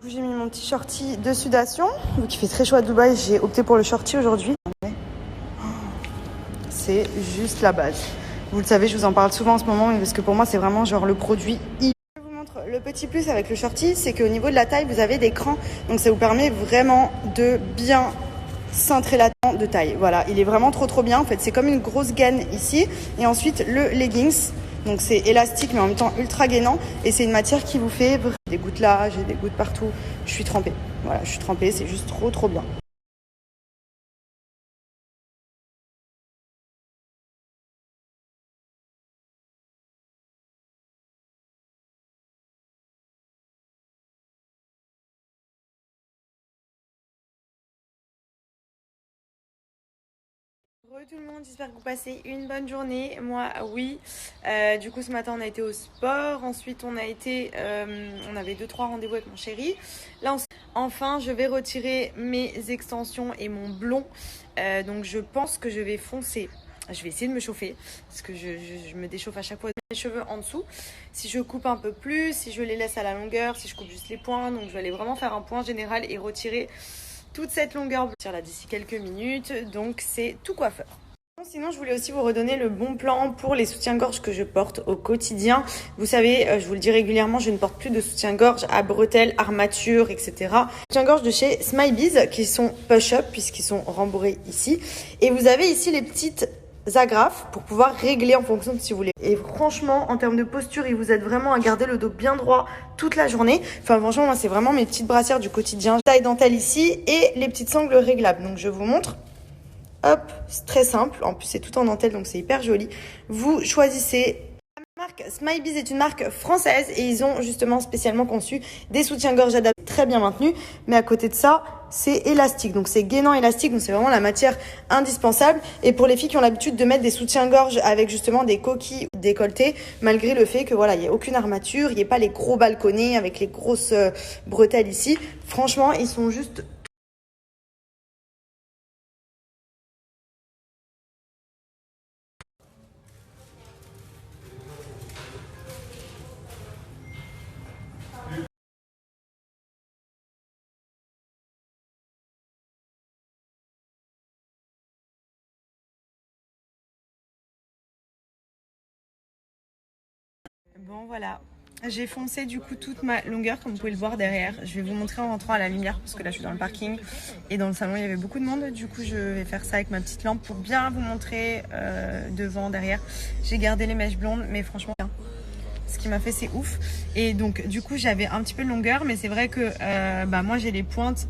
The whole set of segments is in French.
J'ai mis mon petit shorty de sudation. Donc il fait très chaud à Dubaï, j'ai opté pour le shorty aujourd'hui. C'est juste la base. Vous le savez, je vous en parle souvent en ce moment, parce que pour moi c'est vraiment genre le produit. Je vous montre le petit plus avec le shorty, c'est qu'au niveau de la taille, vous avez des crans. Donc ça vous permet vraiment de bien cintrer la de taille. Voilà, il est vraiment trop bien. En fait, c'est comme une grosse gaine ici. Et ensuite, le leggings. Donc c'est élastique mais en même temps ultra gainant. Et c'est une matière qui vous fait des gouttes là, j'ai des gouttes partout. Je suis trempée. Voilà, je suis trempée, c'est juste trop bien. Bonjour tout le monde, j'espère que vous passez une bonne journée. Moi, oui. Du coup, ce matin, on a été au sport. Ensuite, on avait 2-3 rendez-vous avec mon chéri. Là, enfin, je vais retirer mes extensions et mon blond. Donc, je pense que je vais foncer. Je vais essayer de me chauffer parce que je me déchauffe à chaque fois mes cheveux en dessous. Si je coupe un peu plus, si je les laisse à la longueur, si je coupe juste les points. Donc, je vais aller vraiment faire un point général et retirer toute cette longueur là d'ici quelques minutes, donc c'est tout coiffeur. Sinon, je voulais aussi vous redonner le bon plan pour les soutiens-gorge que je porte au quotidien. Vous savez, je vous le dis régulièrement, je ne porte plus de soutien-gorge à bretelles, armature, etc. Soutien-gorge de chez Smilebees qui sont push-up puisqu'ils sont rembourrés ici. Et vous avez ici les petites agrafes pour pouvoir régler en fonction de si vous voulez. Et franchement, en termes de posture, ils vous aident vraiment à garder le dos bien droit toute la journée. Enfin, franchement, moi, c'est vraiment mes petites brassières du quotidien. Taille dentelle ici et les petites sangles réglables. Donc, je vous montre. Hop, c'est très simple. En plus, c'est tout en dentelle, donc c'est hyper joli. Vous choisissez. La marque Smilebees est une marque française et ils ont justement spécialement conçu des soutiens-gorge adaptés très bien maintenus. Mais à côté de ça, c'est élastique. Donc c'est gainant élastique, donc c'est vraiment la matière indispensable. Et pour les filles qui ont l'habitude de mettre des soutiens-gorge avec justement des coquilles décolletées, malgré le fait que voilà, il n'y a aucune armature, il n'y ait pas les gros balconnets avec les grosses bretelles ici. Franchement, ils sont juste... Bon voilà, j'ai foncé du coup toute ma longueur comme vous pouvez le voir derrière. Je vais vous montrer en rentrant à la lumière parce que là je suis dans le parking et dans le salon il y avait beaucoup de monde. Du coup je vais faire ça avec ma petite lampe pour bien vous montrer devant, derrière. J'ai gardé les mèches blondes mais franchement ce qui m'a fait c'est ouf. Et donc du coup j'avais un petit peu de longueur mais c'est vrai que moi j'ai les pointes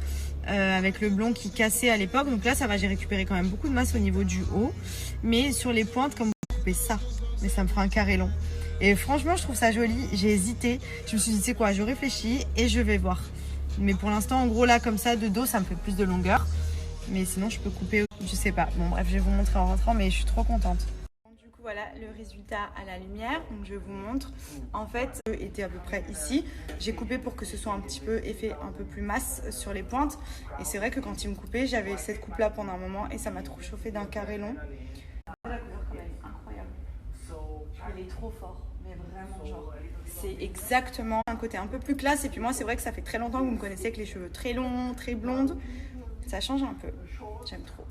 avec le blond qui cassait à l'époque. Donc là ça va, j'ai récupéré quand même beaucoup de masse au niveau du haut. Mais sur les pointes comme vous coupez ça, mais ça me fera un carré long. Et franchement, je trouve ça joli. J'ai hésité. Je me suis dit, c'est quoi, je réfléchis et je vais voir. Mais pour l'instant, en gros, là, comme ça, de dos, ça me fait plus de longueur. Mais sinon, je peux couper, je sais pas. Bon, bref, je vais vous montrer en rentrant, mais je suis trop contente. Du coup, voilà le résultat à la lumière. Donc, je vous montre. En fait, était à peu près ici. J'ai coupé pour que ce soit un petit peu effet un peu plus masse sur les pointes. Et c'est vrai que quand il me coupait, j'avais cette coupe-là pendant un moment et ça m'a trop chauffé d'un carré long. La couleur, quand même, incroyable. Il est trop fort, mais vraiment genre, c'est exactement un côté un peu plus classe. Et puis moi c'est vrai que ça fait très longtemps que vous me connaissez avec les cheveux très longs, très blondes. Ça change un peu, j'aime trop.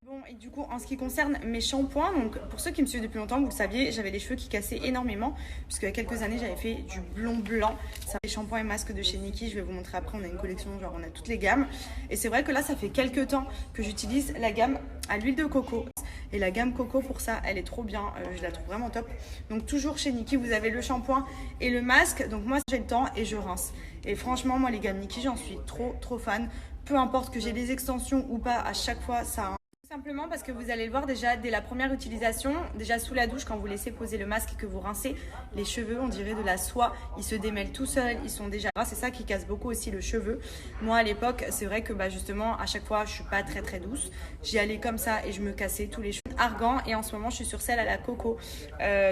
Bon, et du coup en ce qui concerne mes shampoings, donc pour ceux qui me suivent depuis longtemps, vous le saviez, j'avais les cheveux qui cassaient énormément puisque il y a quelques années j'avais fait du blond blanc. Ça, les shampoings et masques de chez Nikki, je vais vous montrer après, on a une collection, genre on a toutes les gammes. Et c'est vrai que là ça fait quelques temps que j'utilise la gamme à l'huile de coco. Et la gamme coco pour ça, elle est trop bien, je la trouve vraiment top. Donc toujours chez Nikki, vous avez le shampoing et le masque. Donc moi j'ai le temps et je rince. Et franchement moi les gammes Nikki, j'en suis trop fan. Peu importe que j'ai des extensions ou pas, à chaque fois ça a un... Simplement parce que vous allez le voir déjà dès la première utilisation, déjà sous la douche quand vous laissez poser le masque et que vous rincez, les cheveux on dirait de la soie, ils se démêlent tout seuls, ils sont déjà gras, c'est ça qui casse beaucoup aussi le cheveu. Moi à l'époque c'est vrai que justement à chaque fois je suis pas très douce, j'y allais comme ça et je me cassais tous les cheveux argan et en ce moment je suis sur celle à la coco,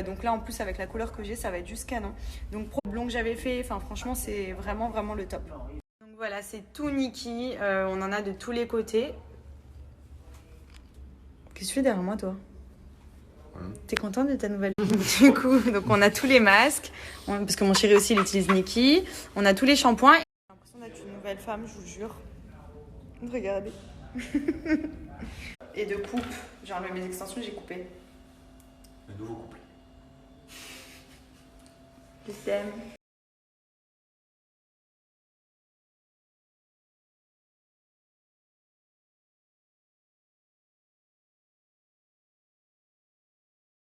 donc là en plus avec la couleur que j'ai ça va être juste canon. Donc pour le blond que j'avais fait, enfin franchement c'est vraiment le top. Donc voilà c'est tout Nikki, on en a de tous les côtés. Qu'est-ce que tu fais derrière moi, toi? T'es contente de ta nouvelle du coup, donc on a tous les masques, parce que mon chéri aussi il utilise Nikki. On a tous les shampoings. J'ai l'impression nouvelle femme, je vous jure. Regardez. Et de coupe, j'ai enlevé mes extensions, j'ai coupé. Le nouveau couple. Je t'aime.